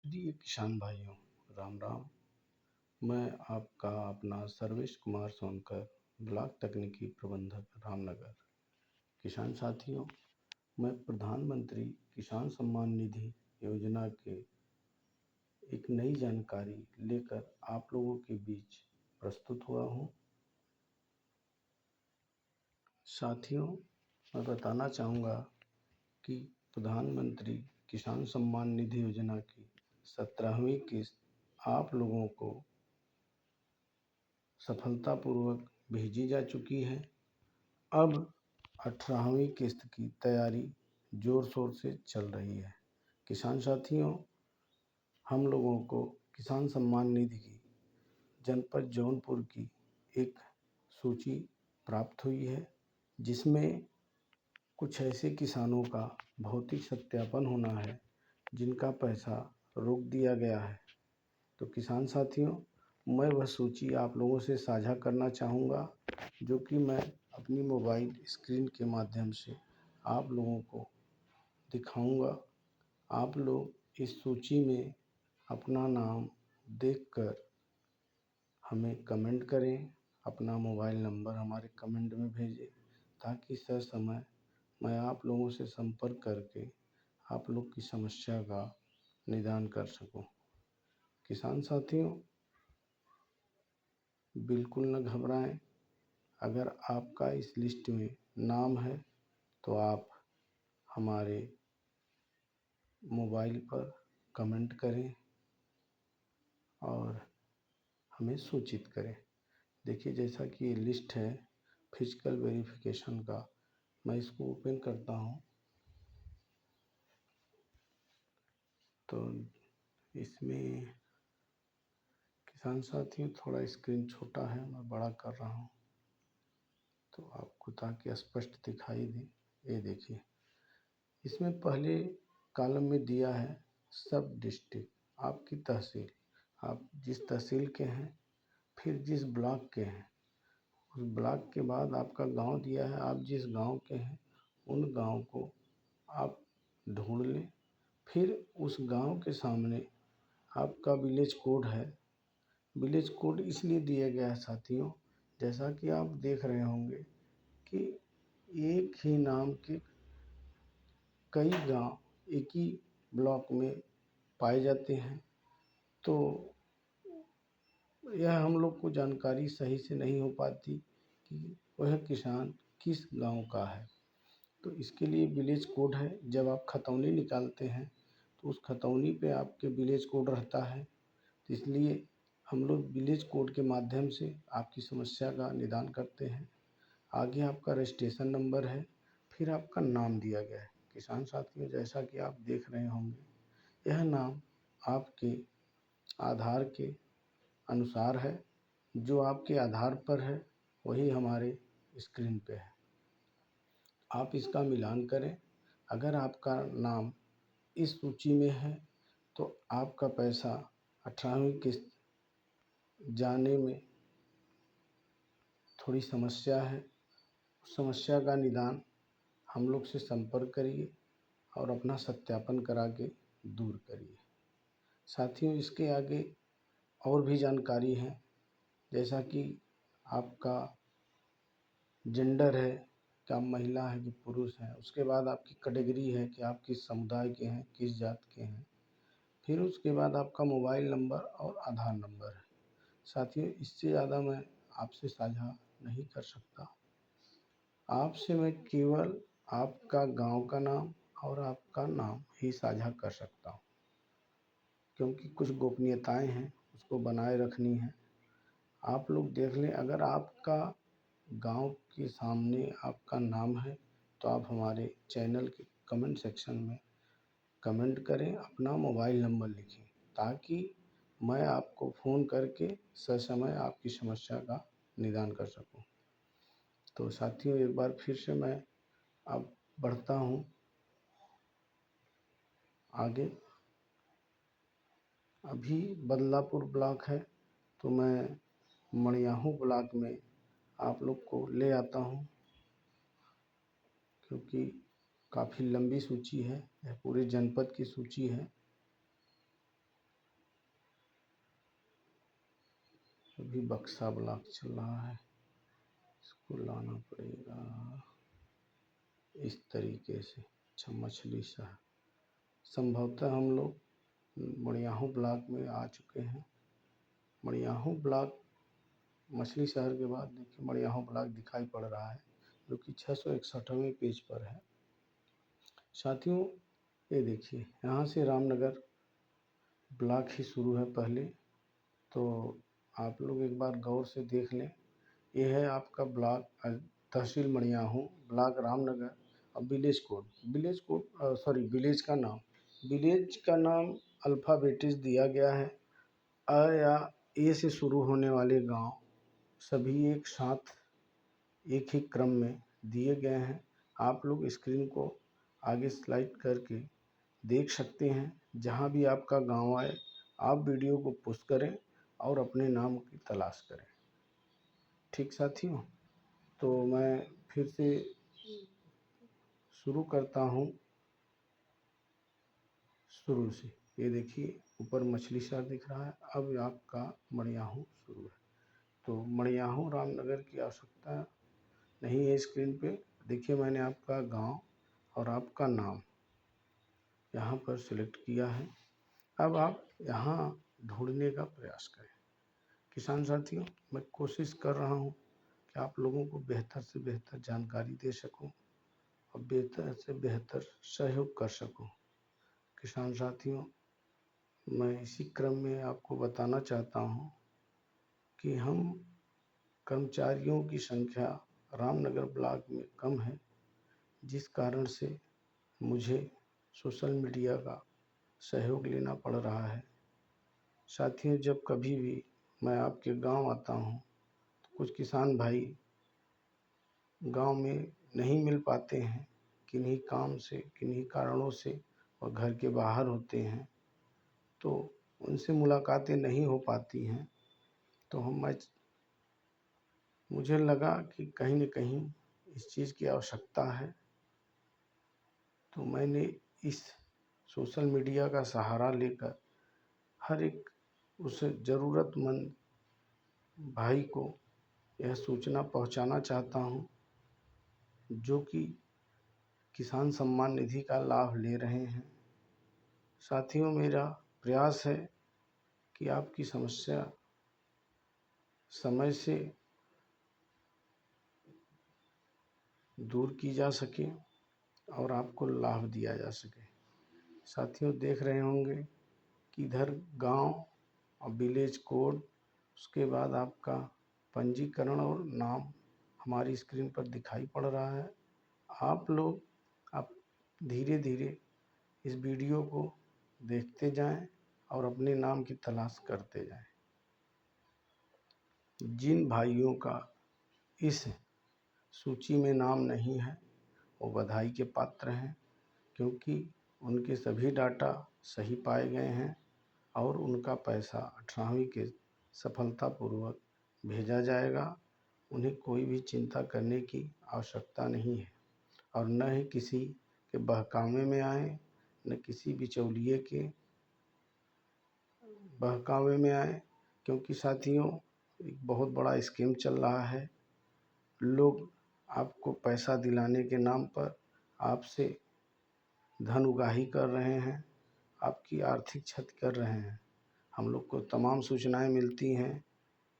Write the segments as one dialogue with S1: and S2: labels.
S1: प्रिय किसान भाइयों, राम राम। मैं आपका अपना सर्वेश कुमार सोनकर, ब्लॉक तकनीकी प्रबंधक, रामनगर। किसान साथियों, मैं प्रधानमंत्री किसान सम्मान निधि योजना के एक नई जानकारी लेकर आप लोगों के बीच प्रस्तुत हुआ हूँ। साथियों, मैं बताना चाहूँगा कि प्रधानमंत्री किसान सम्मान निधि योजना की 17वीं किस्त आप लोगों को सफलतापूर्वक भेजी जा चुकी है। अब 18वीं किस्त की तैयारी जोर शोर से चल रही है। किसान साथियों, हम लोगों को किसान सम्मान निधि की जनपद जौनपुर की एक सूची प्राप्त हुई है, जिसमें कुछ ऐसे किसानों का भौतिक सत्यापन होना है जिनका पैसा रोक दिया गया है। तो किसान साथियों, मैं वह सूची आप लोगों से साझा करना चाहूँगा, जो कि मैं अपनी मोबाइल स्क्रीन के माध्यम से आप लोगों को दिखाऊँगा। आप लोग इस सूची में अपना नाम देखकर हमें कमेंट करें, अपना मोबाइल नंबर हमारे कमेंट में भेजें, ताकि ससमय मैं आप लोगों से संपर्क करके आप लोग की समस्या का निदान कर सकूं। किसान साथियों, बिल्कुल न घबराएं। अगर आपका इस लिस्ट में नाम है तो आप हमारे मोबाइल पर कमेंट करें और हमें सूचित करें। देखिए, जैसा कि ये लिस्ट है फिजिकल वेरिफिकेशन का, मैं इसको ओपन करता हूँ तो इसमें किसान साथियों थोड़ा स्क्रीन छोटा है, मैं बड़ा कर रहा हूँ तो आपको ताकि स्पष्ट दिखाई दे। ये देखिए, इसमें पहले कॉलम में दिया है सब डिस्ट्रिक्ट, आपकी तहसील, आप जिस तहसील के हैं, फिर जिस ब्लॉक के हैं, उस ब्लॉक के बाद आपका गांव दिया है, आप जिस गांव के हैं उन गांव को आप ढूंढ लें। फिर उस गांव के सामने आपका विलेज कोड है। विलेज कोड इसलिए दिया गया है साथियों, जैसा कि आप देख रहे होंगे कि एक ही नाम के कई गांव एक ही ब्लॉक में पाए जाते हैं, तो यह हम लोग को जानकारी सही से नहीं हो पाती कि वह किसान किस गांव का है। तो इसके लिए विलेज कोड है। जब आप खतौनी निकालते हैं तो उस खतौनी पे आपके विलेज कोड रहता है, तो इसलिए हम लोग विलेज कोड के माध्यम से आपकी समस्या का निदान करते हैं। आगे आपका रजिस्ट्रेशन नंबर है, फिर आपका नाम दिया गया है। किसान साथियों, जैसा कि आप देख रहे होंगे, यह नाम आपके आधार के अनुसार है। जो आपके आधार पर है वही हमारे स्क्रीन पे है। आप इसका मिलान करें। अगर आपका नाम इस सूची में है तो आपका पैसा 18वीं किस्त जाने में थोड़ी समस्या है। उस समस्या का निदान हम लोग से संपर्क करिए और अपना सत्यापन करा के दूर करिए। साथियों, इसके आगे और भी जानकारी है, जैसा कि आपका जेंडर है कि आप महिला है कि पुरुष हैं, उसके बाद आपकी कैटेगरी है कि आप किस समुदाय के हैं, किस जात के हैं, फिर उसके बाद आपका मोबाइल नंबर और आधार नंबर है। साथियों, इससे ज़्यादा मैं आपसे साझा नहीं कर सकता। आपसे मैं केवल आपका गांव का नाम और आपका नाम ही साझा कर सकता हूं, क्योंकि कुछ गोपनीयताएं हैं, उसको बनाए रखनी है। आप लोग देख लें, अगर आपका गांव के सामने आपका नाम है तो आप हमारे चैनल के कमेंट सेक्शन में कमेंट करें, अपना मोबाइल नंबर लिखें, ताकि मैं आपको फ़ोन करके ससमय आपकी समस्या का निदान कर सकूं। तो साथियों, एक बार फिर से मैं अब बढ़ता हूं आगे। अभी बदलापुर ब्लॉक है, तो मैं मणियाहू ब्लॉक में आप लोग को ले आता हूं, क्योंकि काफ़ी लंबी सूची है, यह पूरे जनपद की सूची है। अभी बक्सा ब्लॉक चल रहा है, इसको लाना पड़ेगा इस तरीके से। अच्छा, मछली शहर संभवतः हम लोग मड़ियाहू ब्लॉक में आ चुके हैं। मड़ियाहू ब्लॉक मछली शहर के बाद देखिए मड़ियाहू ब्लॉक दिखाई पड़ रहा है, जो कि 661वें पेज पर है। साथियों ये देखिए, यहाँ से रामनगर ब्लॉक ही शुरू है पहले, तो आप लोग एक बार गौर से देख लें। ये है आपका ब्लॉक तहसील मड़ियाहू, ब्लॉक रामनगर। अब विलेज कोड सॉरी विलेज का नाम अल्फ़ाबेटिस दिया गया है। अ या ए से शुरू होने वाले गांव सभी एक साथ एक ही क्रम में दिए गए हैं। आप लोग स्क्रीन को आगे स्लाइड करके देख सकते हैं। जहां भी आपका गांव आए आप वीडियो को पुश करें और अपने नाम की तलाश करें। ठीक साथियों, तो मैं फिर से शुरू करता हूं शुरू से। ये देखिए ऊपर मछली शहर दिख रहा है, अब आपका मड़ियाहू शुरू है। तो मड़ियाहू रामनगर की आवश्यकता नहीं है स्क्रीन पे। देखिए मैंने आपका गांव और आपका नाम यहाँ पर सिलेक्ट किया है। अब आप यहाँ ढूंढने का प्रयास करें। किसान साथियों, मैं कोशिश कर रहा हूँ कि आप लोगों को बेहतर से बेहतर जानकारी दे सकूँ और बेहतर से बेहतर सहयोग कर सकूँ। किसान साथियों, मैं इसी क्रम में आपको बताना चाहता हूँ कि हम कर्मचारियों की संख्या रामनगर ब्लॉक में कम है, जिस कारण से मुझे सोशल मीडिया का सहयोग लेना पड़ रहा है। साथियों, जब कभी भी मैं आपके गांव आता हूं तो कुछ किसान भाई गांव में नहीं मिल पाते हैं, किन्हीं काम से किन्हीं कारणों से और घर के बाहर होते हैं, तो उनसे मुलाकातें नहीं हो पाती हैं। तो मुझे लगा कि कहीं न कहीं इस चीज़ की आवश्यकता है, तो मैंने इस सोशल मीडिया का सहारा लेकर हर एक उस ज़रूरतमंद भाई को यह सूचना पहुंचाना चाहता हूं, जो कि किसान सम्मान निधि का लाभ ले रहे हैं। साथियों, मेरा प्रयास है कि आपकी समस्या समय से दूर की जा सके और आपको लाभ दिया जा सके। साथियों, देख रहे होंगे कि इधर गांव और विलेज कोड, उसके बाद आपका पंजीकरण और नाम हमारी स्क्रीन पर दिखाई पड़ रहा है। आप धीरे धीरे इस वीडियो को देखते जाएं और अपने नाम की तलाश करते जाएं। जिन भाइयों का इस सूची में नाम नहीं है वो बधाई के पात्र हैं, क्योंकि उनके सभी डाटा सही पाए गए हैं और उनका पैसा 18वीं के सफलतापूर्वक भेजा जाएगा। उन्हें कोई भी चिंता करने की आवश्यकता नहीं है और न ही किसी के बहकावे में आए, न किसी बिचौलिए के बहकावे में आए, क्योंकि साथियों एक बहुत बड़ा स्कीम चल रहा है। लोग आपको पैसा दिलाने के नाम पर आपसे धन उगाही कर रहे हैं, आपकी आर्थिक क्षति कर रहे हैं। हम लोग को तमाम सूचनाएं मिलती हैं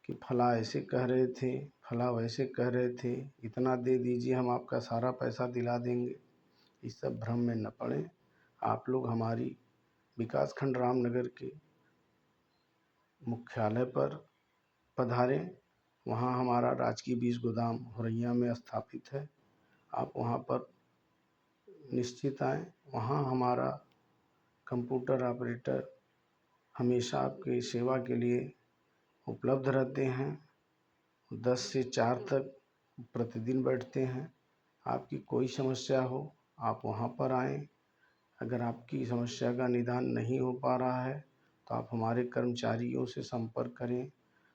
S1: कि फला ऐसे कह रहे थे, फला वैसे कह रहे थे, इतना दे दीजिए हम आपका सारा पैसा दिला देंगे। इस सब भ्रम में न पड़ें। आप लोग हमारी विकासखंड रामनगर के मुख्यालय पर पधारें। वहाँ हमारा राजकीय बीज गोदाम हुरैया में स्थापित है। आप वहाँ पर निश्चित आएँ। वहाँ हमारा कंप्यूटर ऑपरेटर हमेशा आपकी सेवा के लिए उपलब्ध रहते हैं। 10 से 4 तक प्रतिदिन बैठते हैं। आपकी कोई समस्या हो आप वहाँ पर आएँ। अगर आपकी समस्या का निदान नहीं हो पा रहा है तो आप हमारे कर्मचारियों से संपर्क करें।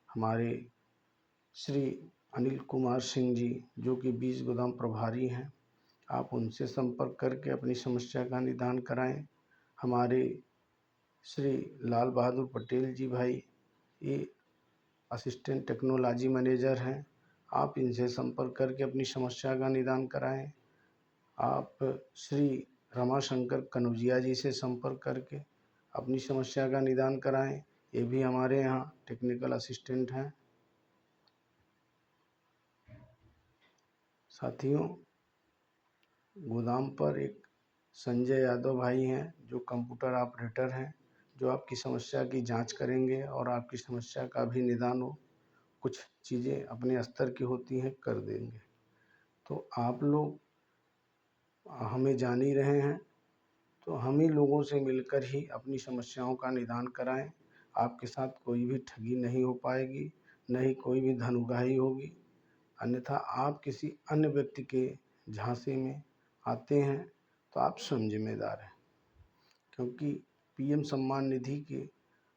S1: हमारे श्री अनिल कुमार सिंह जी, जो कि बीज गोदाम प्रभारी हैं, आप उनसे संपर्क करके अपनी समस्या का निदान कराएं। हमारे श्री लाल बहादुर पटेल जी भाई, ये असिस्टेंट टेक्नोलॉजी मैनेजर हैं, आप इनसे संपर्क करके अपनी समस्या का निदान कराएं। आप श्री रमाशंकर कनौजिया जी से संपर्क करके अपनी समस्या का निदान कराएं। ये भी हमारे यहाँ टेक्निकल असिस्टेंट हैं। साथियों, गोदाम पर एक संजय यादव भाई हैं जो कंप्यूटर ऑपरेटर हैं, जो आपकी समस्या की जांच करेंगे और आपकी समस्या का भी निदान हो, कुछ चीज़ें अपने स्तर की होती हैं कर देंगे। तो आप लोग हमें जान ही रहे हैं, तो हम ही लोगों से मिलकर ही अपनी समस्याओं का निदान कराएं। आपके साथ कोई भी ठगी नहीं हो पाएगी, न ही कोई भी धन उगाही होगी। अन्यथा आप किसी अन्य व्यक्ति के झांसे में आते हैं तो आप स्वयं जिम्मेदार हैं, क्योंकि पीएम सम्मान निधि के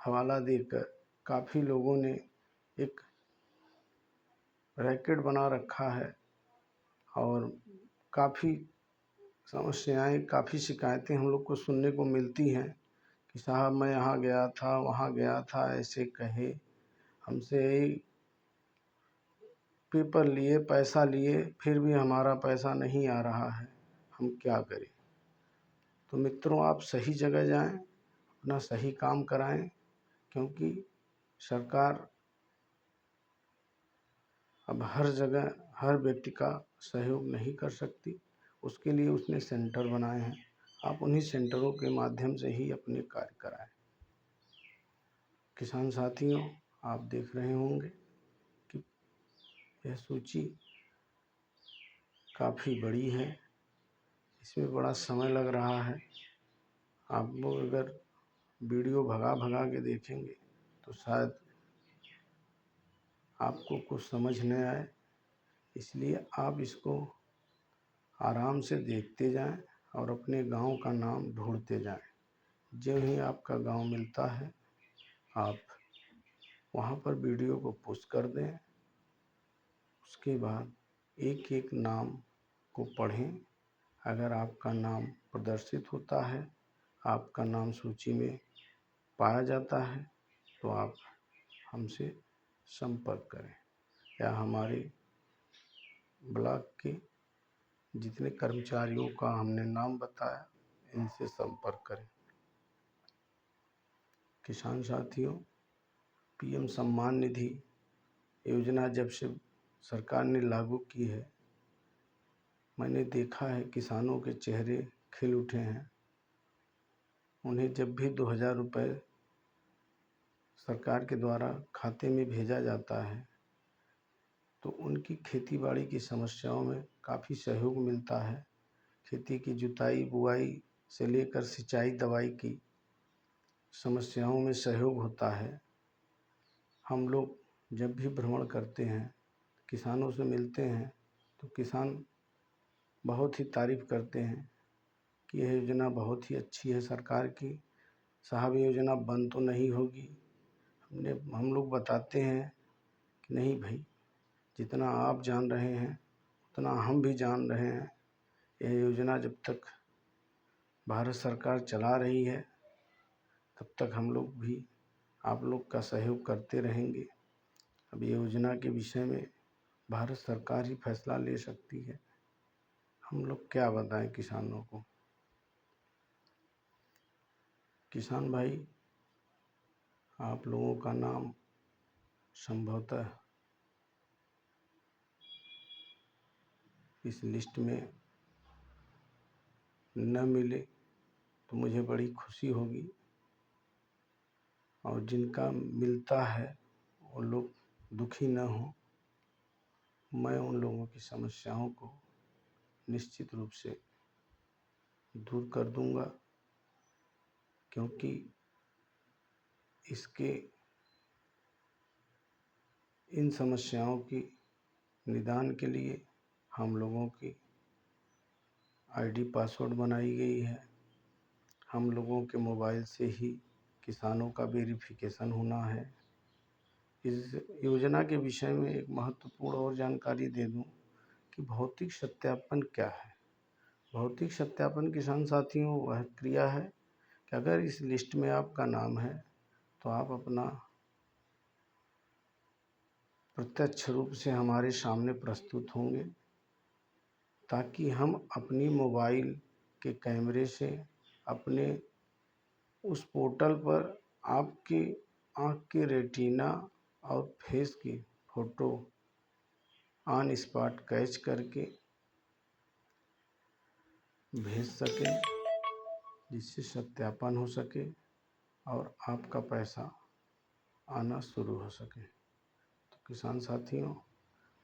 S1: हवाला देकर काफ़ी लोगों ने एक रैकेट बना रखा है और काफ़ी समस्याएं, काफ़ी शिकायतें हम लोग को सुनने को मिलती हैं कि साहब मैं यहाँ गया था, वहाँ गया था, ऐसे कहे, हमसे पेपर लिए, पैसा लिए, फिर भी हमारा पैसा नहीं आ रहा है, हम क्या करें। तो मित्रों, आप सही जगह जाएं, अपना सही काम कराएं, क्योंकि सरकार अब हर जगह हर व्यक्ति का सहयोग नहीं कर सकती। उसके लिए उसने सेंटर बनाए हैं, आप उन्हीं सेंटरों के माध्यम से ही अपने कार्य कराएं। किसान साथियों, आप देख रहे होंगे कि यह सूची काफ़ी बड़ी है, इसमें बड़ा समय लग रहा है। आप लोग अगर वीडियो भगा भगा के देखेंगे तो शायद आपको कुछ समझ न आए, इसलिए आप इसको आराम से देखते जाएं और अपने गांव का नाम ढूंढते जाएं। जो ही आपका गांव मिलता है, आप वहां पर वीडियो को पोस्ट कर दें। उसके बाद एक एक नाम को पढ़ें। अगर आपका नाम प्रदर्शित होता है, आपका नाम सूची में पाया जाता है, तो आप हमसे संपर्क करें या हमारे ब्लॉक के जितने कर्मचारियों का हमने नाम बताया, इनसे संपर्क करें। किसान साथियों, पीएम सम्मान निधि योजना जब से सरकार ने लागू की है, मैंने देखा है किसानों के चेहरे खिल उठे हैं। उन्हें जब भी 2000 रुपये सरकार के द्वारा खाते में भेजा जाता है, तो उनकी खेती बाड़ी की समस्याओं में काफ़ी सहयोग मिलता है। खेती की जुताई बुआई से लेकर सिंचाई दवाई की समस्याओं में सहयोग होता है। हम लोग जब भी भ्रमण करते हैं, किसानों से मिलते हैं, तो किसान बहुत ही तारीफ़ करते हैं कि यह योजना बहुत ही अच्छी है सरकार की। साहब, योजना बंद तो नहीं होगी। हम लोग बताते हैं कि नहीं भाई, जितना आप जान रहे हैं उतना हम भी जान रहे हैं। यह योजना जब तक भारत सरकार चला रही है, तब तक हम लोग भी आप लोग का सहयोग करते रहेंगे। अब ये योजना के विषय में भारत सरकार ही फैसला ले सकती है, हम लोग क्या बताएं किसानों को। किसान भाई, आप लोगों का नाम संभवतः इस लिस्ट में न मिले तो मुझे बड़ी खुशी होगी, और जिनका मिलता है वो लोग दुखी न हों। मैं उन लोगों की समस्याओं को निश्चित रूप से दूर कर दूंगा, क्योंकि इसके इन समस्याओं की निदान के लिए हम लोगों की आईडी पासवर्ड बनाई गई है। हम लोगों के मोबाइल से ही किसानों का वेरिफिकेशन होना है। इस योजना के विषय में एक महत्वपूर्ण और जानकारी दे दूं कि भौतिक सत्यापन क्या है। भौतिक सत्यापन किसान साथियों वह क्रिया है कि अगर इस लिस्ट में आपका नाम है, तो आप अपना प्रत्यक्ष रूप से हमारे सामने प्रस्तुत होंगे, ताकि हम अपनी मोबाइल के कैमरे से अपने उस पोर्टल पर आपकी आँख के रेटिना और फेस की फ़ोटो ऑन स्पॉट कैच करके भेज सकें, जिससे सत्यापन हो सके और आपका पैसा आना शुरू हो सके। तो किसान साथियों,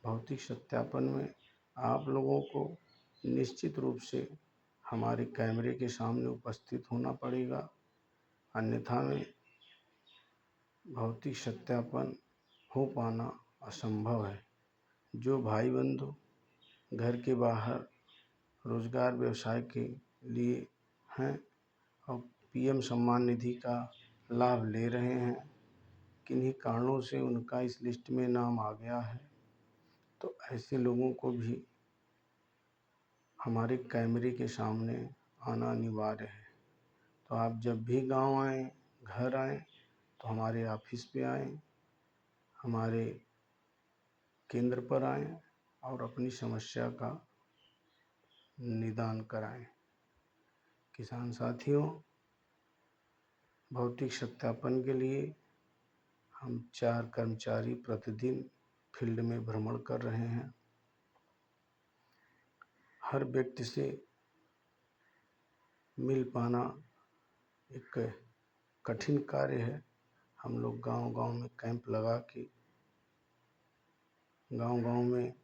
S1: भौतिक सत्यापन में आप लोगों को निश्चित रूप से हमारे कैमरे के सामने उपस्थित होना पड़ेगा, अन्यथा में भौतिक सत्यापन हो पाना असंभव है। जो भाई बंधु घर के बाहर रोजगार व्यवसाय के लिए हैं और पीएम सम्मान निधि का लाभ ले रहे हैं, किन्हीं कारणों से उनका इस लिस्ट में नाम आ गया है, तो ऐसे लोगों को भी हमारे कैमरे के सामने आना अनिवार्य है। तो आप जब भी गांव आएँ, घर आएँ, तो हमारे ऑफिस पे आएँ, हमारे केंद्र पर आएँ और अपनी समस्या का निदान कराएं। किसान साथियों, भौतिक सत्यापन के लिए हम 4 कर्मचारी प्रतिदिन फील्ड में भ्रमण कर रहे हैं। हर व्यक्ति से मिल पाना एक कठिन कार्य है। हम लोग गांव-गांव में कैंप लगा के, गांव-गांव में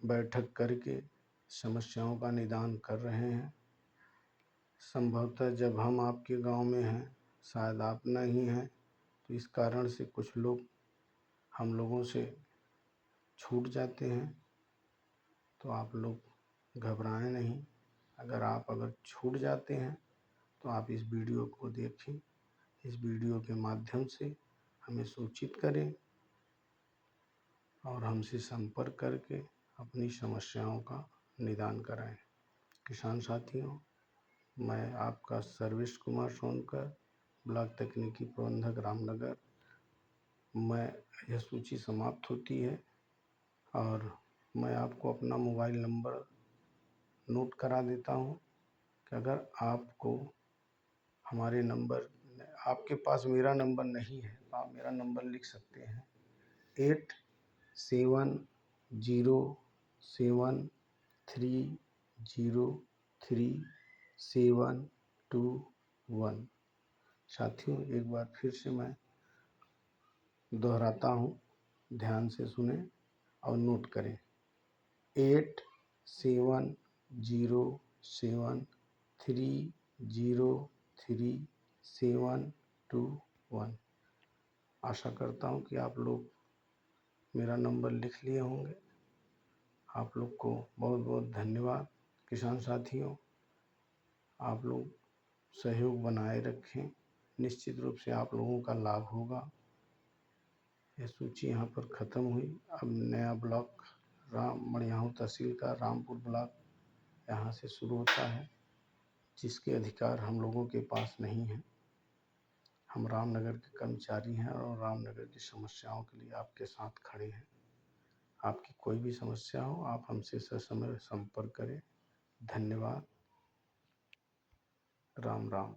S1: बैठक करके समस्याओं का निदान कर रहे हैं। संभवतः जब हम आपके गांव में हैं, शायद आप नहीं हैं, तो इस कारण से कुछ लोग हम लोगों से छूट जाते हैं। तो आप लोग घबराएं नहीं। अगर छूट जाते हैं तो आप इस वीडियो को देखें, इस वीडियो के माध्यम से हमें सूचित करें और हमसे संपर्क करके अपनी समस्याओं का निदान कराएं। किसान साथियों, मैं आपका सर्वेश कुमार सोनकर, ब्लॉक तकनीकी प्रबंधक रामनगर। यह सूची समाप्त होती है और मैं आपको अपना मोबाइल नंबर नोट करा देता हूँ कि अगर आपको हमारे नंबर, आपके पास मेरा नंबर नहीं है तो आप मेरा नंबर लिख सकते हैं 8707303721। साथियों, एक बार फिर से मैं दोहराता हूँ, ध्यान से सुने और नोट करें। 8707303721। आशा करता हूँ कि आप लोग मेरा नंबर लिख लिए होंगे। आप लोग को बहुत बहुत धन्यवाद। किसान साथियों, आप लोग सहयोग बनाए रखें, निश्चित रूप से आप लोगों का लाभ होगा। यह सूची यहाँ पर ख़त्म हुई। अब नया ब्लॉक मड़ियाहू तहसील का रामपुर ब्लॉक यहाँ से शुरू होता है, जिसके अधिकार हम लोगों के पास नहीं है। हम रामनगर के कर्मचारी हैं और रामनगर की समस्याओं के लिए आपके साथ खड़े हैं। आपकी कोई भी समस्या हो, आप हमसे ससमय संपर्क करें। धन्यवाद। राम राम।